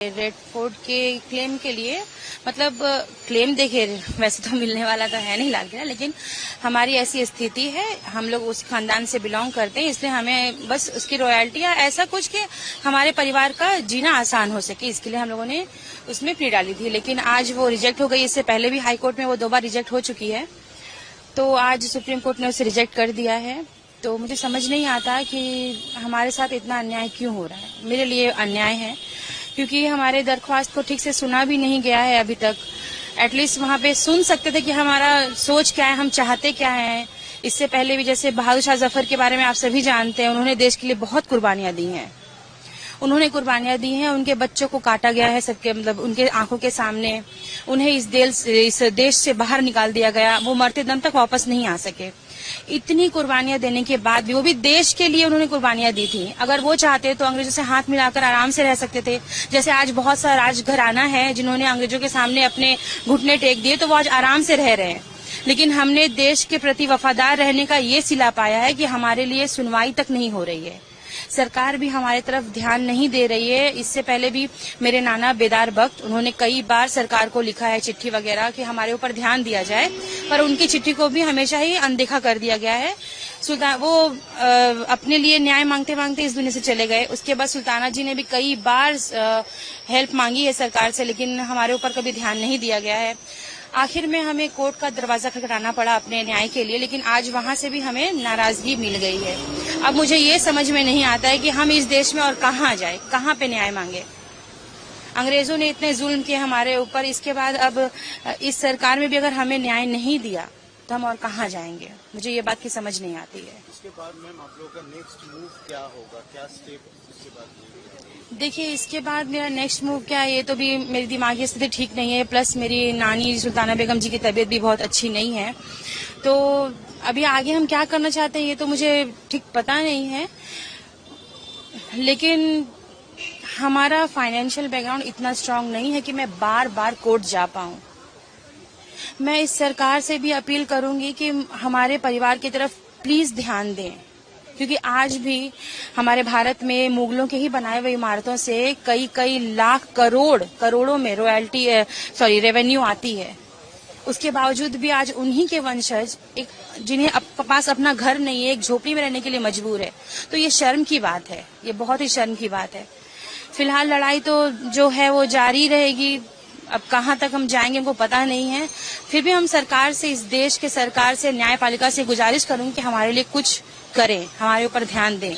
Red fort के claim के लिए मतलब क्लेम देखिए वैसे तो मिलने वाला तो है नहीं लग रहा, लेकिन हमारी ऐसी स्थिति है, हम लोग उस खानदान से बिलोंग करते हैं, इसलिए हमें बस उसकी रॉयल्टी या ऐसा कुछ कि हमारे परिवार का जीना आसान हो सके, इसके लिए हम लोगों ने उसमें प्ली डाली थी। लेकिन आज वो रिजेक्ट हो गई। इससे पहले भी हाई कोर्ट में वो 2 बार रिजेक्ट हो चुकी है, तो आज सुप्रीम कोर्ट ने उसे रिजेक्ट कर दिया है। तो मुझे समझ नहीं आता कि हमारे साथ इतना अन्याय क्यों हो रहा है। मेरे लिए अन्याय है क्योंकि हमारे दरख्वास्त को ठीक से सुना भी नहीं गया है अभी तक। एटलीस्ट वहां पे सुन सकते थे कि हमारा सोच क्या है, हम चाहते क्या हैं। इससे पहले भी जैसे बहादुर शाह जफर के बारे में आप सभी जानते हैं, उन्होंने देश के लिए बहुत कुर्बानियां दी हैं। उनके बच्चों को काटा गया है सबके मतलब उनके आंखों के सामने। उन्हें इस देश से बाहर निकाल दिया गया, वो मरते दम तक वापस नहीं आ सके। इतनी कुर्बानियां देने के बाद भी, वो भी देश के लिए उन्होंने कुर्बानियां दी थी। अगर वो चाहते तो अंग्रेजों से हाथ मिलाकर आराम से रह सकते थे। जैसे आज बहुत सा राजघराना है जिन्होंने अंग्रेजों के सामने अपने घुटने टेक दिए, तो वो आज आराम से रह रहे हैं। लेकिन हमने देश के प्रति वफादार रहने का ये सिला पाया है कि हमारे लिए सुनवाई तक नहीं हो रही है। सरकार भी हमारे तरफ ध्यान नहीं दे रही है। इससे पहले भी मेरे नाना बेदार बख्त, उन्होंने कई बार सरकार को लिखा है चिट्ठी वगैरह कि हमारे ऊपर ध्यान दिया जाए, पर उनकी चिट्ठी को भी हमेशा ही अनदेखा कर दिया गया है। वो अपने लिए न्याय मांगते मांगते इस दुनिया से चले गए। उसके बाद सुल्ताना जी ने भी कई बार हेल्प मांगी है सरकार से, लेकिन हमारे ऊपर कभी ध्यान नहीं दिया गया है। आखिर में हमें कोर्ट का दरवाजा खटखटाना पड़ा अपने न्याय के लिए, लेकिन आज वहां से भी हमें नाराजगी मिल गई है। अब मुझे ये समझ में नहीं आता है कि हम इस देश में और कहाँ जाए, कहाँ पे न्याय मांगे। अंग्रेजों ने इतने जुल्म किए हमारे ऊपर, इसके बाद अब इस सरकार में भी अगर हमें न्याय नहीं दिया तो हम और कहाँ जाएंगे। मुझे ये बात की समझ नहीं आती है। इसके बाद मैम आप लोगों का नेक्स्ट मूव क्या होगा, क्या स्टेप इसके बाद? देखिए, इसके बाद मेरा नेक्स्ट मूव क्या है, ये तो भी मेरी दिमागी स्थिति ठीक नहीं है, प्लस मेरी नानी सुल्ताना बेगम जी की तबीयत भी बहुत अच्छी नहीं है। तो अभी आगे हम क्या करना चाहते हैं ये तो मुझे ठीक पता नहीं है, लेकिन हमारा फाइनेंशियल बैकग्राउंड इतना स्ट्रांग नहीं है कि मैं बार बार कोर्ट जा पाऊं। मैं इस सरकार से भी अपील करूंगी कि हमारे परिवार की तरफ प्लीज ध्यान दें, क्योंकि आज भी हमारे भारत में मुगलों के ही बनाए हुए इमारतों से कई लाख करोड़ों में रेवेन्यू आती है। उसके बावजूद भी आज उन्हीं के वंशज जिन्हें पास अपना घर नहीं है, एक झोपड़ी में रहने के लिए मजबूर है। तो ये शर्म की बात है, ये बहुत ही शर्म की बात है। फिलहाल लड़ाई तो जो है वो जारी रहेगी, अब कहाँ तक हम जाएंगे हमको पता नहीं है। फिर भी हम सरकार से, इस देश के सरकार से, न्यायपालिका से गुजारिश करूंगी कि हमारे लिए कुछ करें, हमारे ऊपर ध्यान दें।